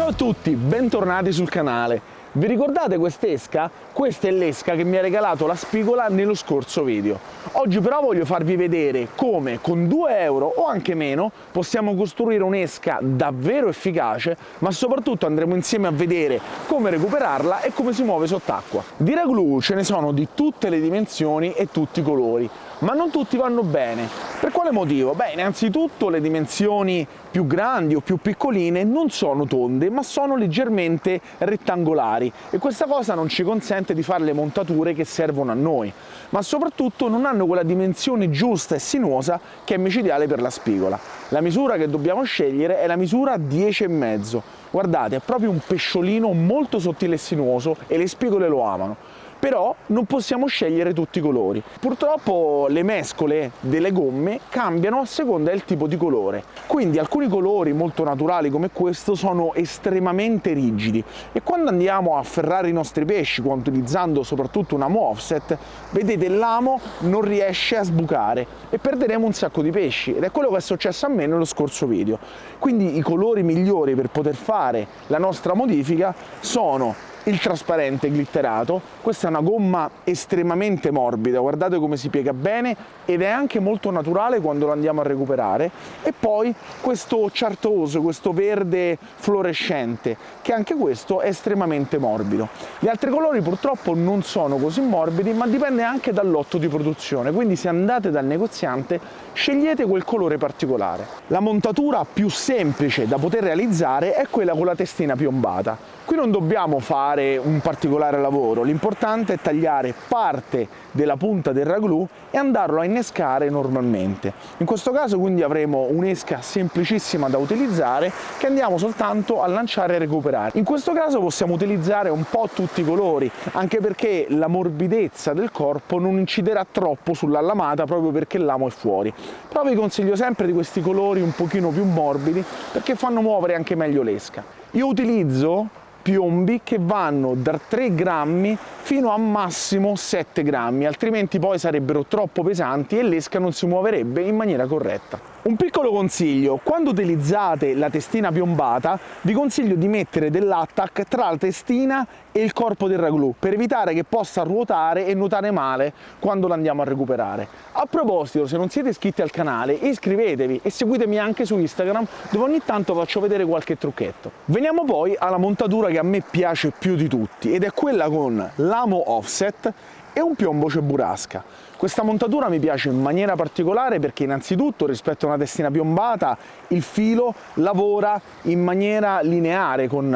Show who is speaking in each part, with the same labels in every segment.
Speaker 1: Ciao a tutti, bentornati sul canale. Vi ricordate quest'esca? Questa è l'esca che mi ha regalato la spigola nello scorso video. Oggi però voglio farvi vedere come con 2 euro o anche meno possiamo costruire un'esca davvero efficace, ma soprattutto andremo insieme a vedere come recuperarla e come si muove sott'acqua. Di raglù ce ne sono di tutte le dimensioni e tutti i colori, ma non tutti vanno bene. Per quale motivo? Beh, innanzitutto le dimensioni più grandi o più piccoline non sono tonde, ma sono leggermente rettangolari e questa cosa non ci consente di fare le montature che servono a noi, ma soprattutto non hanno quella dimensione giusta e sinuosa che è micidiale per la spigola. La misura che dobbiamo scegliere è la misura 10,5. Guardate, è proprio un pesciolino molto sottile e sinuoso e le spigole lo amano. Però non possiamo scegliere tutti i colori. Purtroppo le mescole delle gomme cambiano a seconda del tipo di colore, quindi alcuni colori molto naturali come questo sono estremamente rigidi e quando andiamo a afferrare i nostri pesci, utilizzando soprattutto un amo offset, vedete l'amo non riesce a sbucare e perderemo un sacco di pesci, ed è quello che è successo a me nello scorso video. Quindi i colori migliori per poter fare la nostra modifica sono il trasparente glitterato. Questa è una gomma estremamente morbida, guardate come si piega bene ed è anche molto naturale quando lo andiamo a recuperare, e poi questo chartreuse, questo verde fluorescente, che anche questo è estremamente morbido. Gli altri colori purtroppo non sono così morbidi, ma dipende anche dal lotto di produzione, quindi se andate dal negoziante scegliete quel colore particolare. La montatura più semplice da poter realizzare è quella con la testina piombata. Qui non dobbiamo fare un particolare lavoro, l'importante è tagliare parte della punta del raglù e andarlo a innescare normalmente. In questo caso quindi avremo un'esca semplicissima da utilizzare che andiamo soltanto a lanciare e recuperare. In questo caso possiamo utilizzare un po' tutti i colori, anche perché la morbidezza del corpo non inciderà troppo sulla lamata proprio perché l'amo è fuori. Però vi consiglio sempre di questi colori un pochino più morbidi perché fanno muovere anche meglio l'esca. Io utilizzo piombi che vanno da 3 grammi fino a massimo 7 grammi, altrimenti poi sarebbero troppo pesanti e l'esca non si muoverebbe in maniera corretta. Un piccolo consiglio: quando utilizzate la testina piombata vi consiglio di mettere dell'attack tra la testina e il corpo del raglù per evitare che possa ruotare e nuotare male quando lo andiamo a recuperare. A proposito, se non siete iscritti al canale iscrivetevi e seguitemi anche su Instagram, dove ogni tanto faccio vedere qualche trucchetto. Veniamo poi alla montatura che a me piace più di tutti, ed è quella con l'amo offset e un piombo ceburasca. Questa montatura mi piace in maniera particolare perché innanzitutto rispetto a una testina piombata il filo lavora in maniera lineare con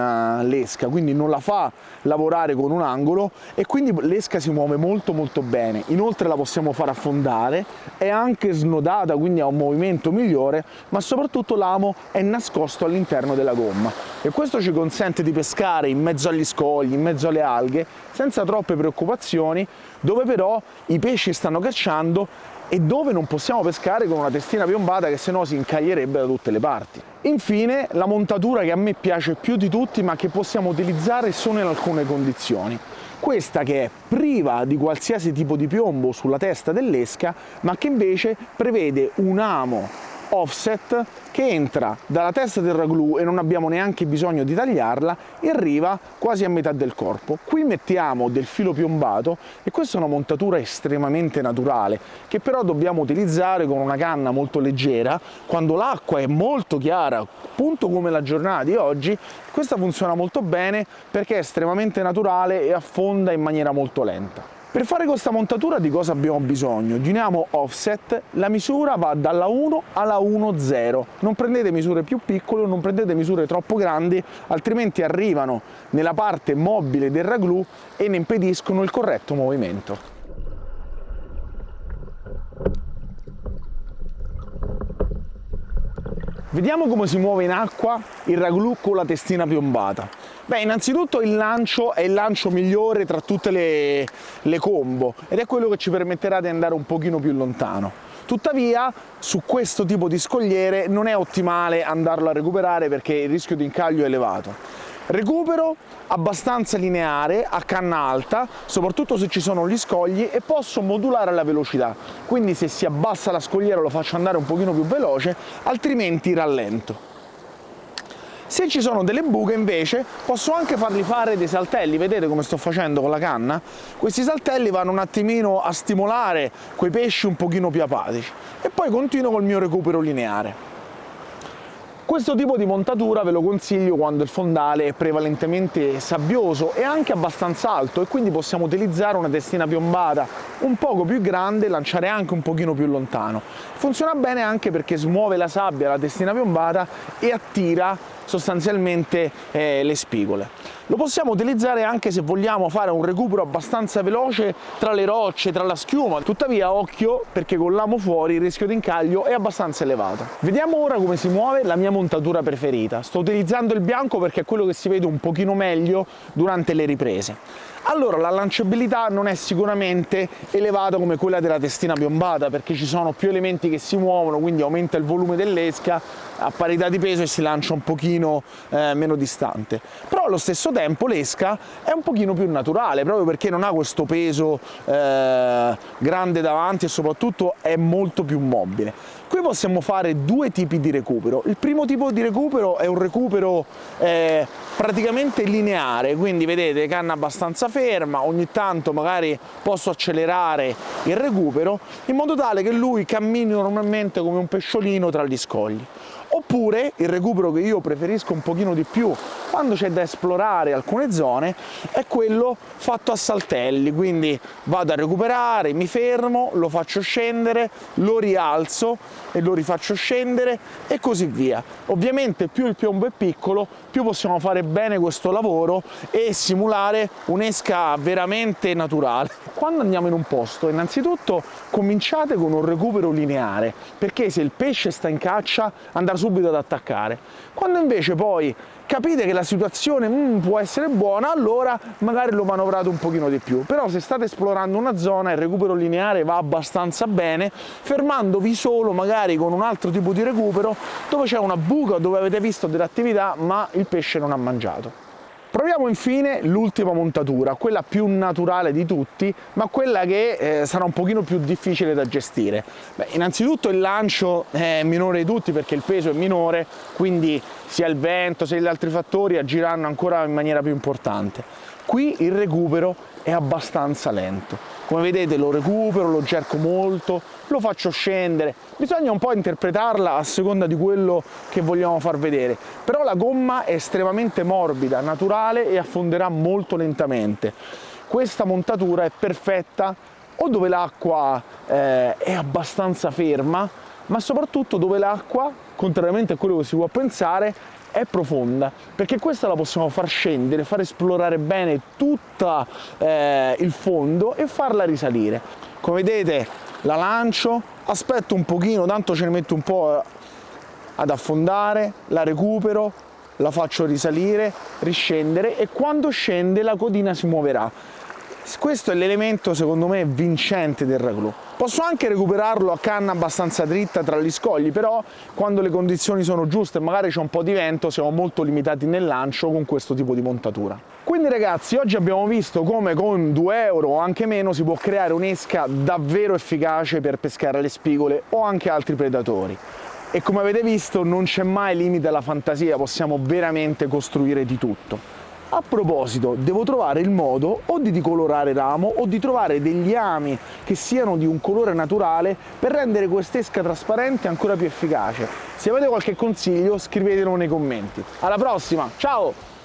Speaker 1: l'esca, quindi non la fa lavorare con un angolo e quindi l'esca si muove molto bene. Inoltre la possiamo far affondare, è anche snodata, quindi ha un movimento migliore, ma soprattutto l'amo è nascosto all'interno della gomma e questo ci consente di pescare in mezzo agli scogli, in mezzo alle alghe, senza troppe preoccupazioni, dove però i pesci stanno cacciando e dove non possiamo pescare con una testina piombata che sennò si incaglierebbe da tutte le parti. Infine, la montatura che a me piace più di tutti ma che possiamo utilizzare solo in alcune condizioni. Questa che è priva di qualsiasi tipo di piombo sulla testa dell'esca, ma che invece prevede un amo offset che entra dalla testa del raglù e non abbiamo neanche bisogno di tagliarla e arriva quasi a metà del corpo. Qui mettiamo del filo piombato e questa è una montatura estremamente naturale che però dobbiamo utilizzare con una canna molto leggera quando l'acqua è molto chiara, appunto come la giornata di oggi. Questa funziona molto bene perché è estremamente naturale e affonda in maniera molto lenta. Per fare questa montatura di cosa abbiamo bisogno? Di un amo offset, la misura va dalla 1 alla 1,0, non prendete misure più piccole, non prendete misure troppo grandi, altrimenti arrivano nella parte mobile del raglù e ne impediscono il corretto movimento. Vediamo come si muove in acqua il raglù con la testina piombata. Beh, innanzitutto il lancio è il lancio migliore tra tutte le combo ed è quello che ci permetterà di andare un pochino più lontano. Tuttavia, su questo tipo di scogliere non è ottimale andarlo a recuperare perché il rischio di incaglio è elevato. Recupero abbastanza lineare, a canna alta, soprattutto se ci sono gli scogli, e posso modulare la velocità, quindi se si abbassa la scogliera lo faccio andare un pochino più veloce, altrimenti rallento. Se ci sono delle buche invece posso anche fargli fare dei saltelli, vedete come sto facendo con la canna? Questi saltelli vanno un attimino a stimolare quei pesci un pochino più apatici e poi continuo col mio recupero lineare. Questo tipo di montatura ve lo consiglio quando il fondale è prevalentemente sabbioso e anche abbastanza alto e quindi possiamo utilizzare una testina piombata un poco più grande, lanciare anche un pochino più lontano. Funziona bene anche perché smuove la sabbia la testina piombata e attira sostanzialmente le spigole. Lo possiamo utilizzare anche se vogliamo fare un recupero abbastanza veloce tra le rocce, tra la schiuma, tuttavia occhio perché con l'amo fuori il rischio di incaglio è abbastanza elevato. Vediamo ora come si muove la mia montatura preferita. Sto utilizzando il bianco perché è quello che si vede un pochino meglio durante le riprese. Allora, la lanciabilità non è sicuramente elevata come quella della testina piombata perché ci sono più elementi che si muovono, quindi aumenta il volume dell'esca a parità di peso e si lancia un pochino meno distante. Però allo stesso tempo l'esca è un pochino più naturale proprio perché non ha questo peso grande davanti e soprattutto è molto più mobile. Qui possiamo fare due tipi di recupero. Il primo tipo di recupero è un recupero praticamente lineare, quindi vedete canna abbastanza ferma, ogni tanto magari posso accelerare il recupero in modo tale che lui cammini normalmente come un pesciolino tra gli scogli. Oppure il recupero che io preferisco un pochino di più quando c'è da esplorare alcune zone è quello fatto a saltelli, quindi vado a recuperare, mi fermo, lo faccio scendere, lo rialzo e lo rifaccio scendere e così via. Ovviamente più il piombo è piccolo, più possiamo fare bene questo lavoro e simulare un'esca veramente naturale. Quando andiamo in un posto, innanzitutto cominciate con un recupero lineare, perché se il pesce sta in caccia andrà subito ad attaccare. Quando invece poi capite che la situazione può essere buona, allora magari lo manovrate un pochino di più. Però se state esplorando una zona il recupero lineare va abbastanza bene, fermandovi solo magari con un altro tipo di recupero dove c'è una buca, dove avete visto dell'attività ma il pesce non ha mangiato. Proviamo infine l'ultima montatura, quella più naturale di tutti, ma quella che sarà un pochino più difficile da gestire. Innanzitutto il lancio è minore di tutti perché il peso è minore, quindi sia il vento sia gli altri fattori agiranno ancora in maniera più importante. Qui il recupero è abbastanza lento. Come vedete lo recupero, lo cerco molto, lo faccio scendere, bisogna un po' interpretarla a seconda di quello che vogliamo far vedere, però la gomma è estremamente morbida, naturale e affonderà molto lentamente. Questa montatura è perfetta o dove l'acqua è abbastanza ferma, ma soprattutto dove l'acqua, contrariamente a quello che si può pensare, è profonda, perché questa la possiamo far scendere, far esplorare bene tutto il fondo e farla risalire. Come vedete la lancio, aspetto un pochino, tanto ce ne metto un po' ad affondare, la recupero, la faccio risalire, riscendere e quando scende la codina si muoverà. Questo è l'elemento secondo me vincente del ragù. Posso anche recuperarlo a canna abbastanza dritta tra gli scogli, però quando le condizioni sono giuste e magari c'è un po' di vento siamo molto limitati nel lancio con questo tipo di montatura. Quindi ragazzi, oggi abbiamo visto come con 2 euro o anche meno si può creare un'esca davvero efficace per pescare le spigole o anche altri predatori. E come avete visto non c'è mai limite alla fantasia, possiamo veramente costruire di tutto. A proposito, devo trovare il modo o di decolorare l'amo o di trovare degli ami che siano di un colore naturale per rendere quest'esca trasparente ancora più efficace. Se avete qualche consiglio scrivetelo nei commenti. Alla prossima, ciao!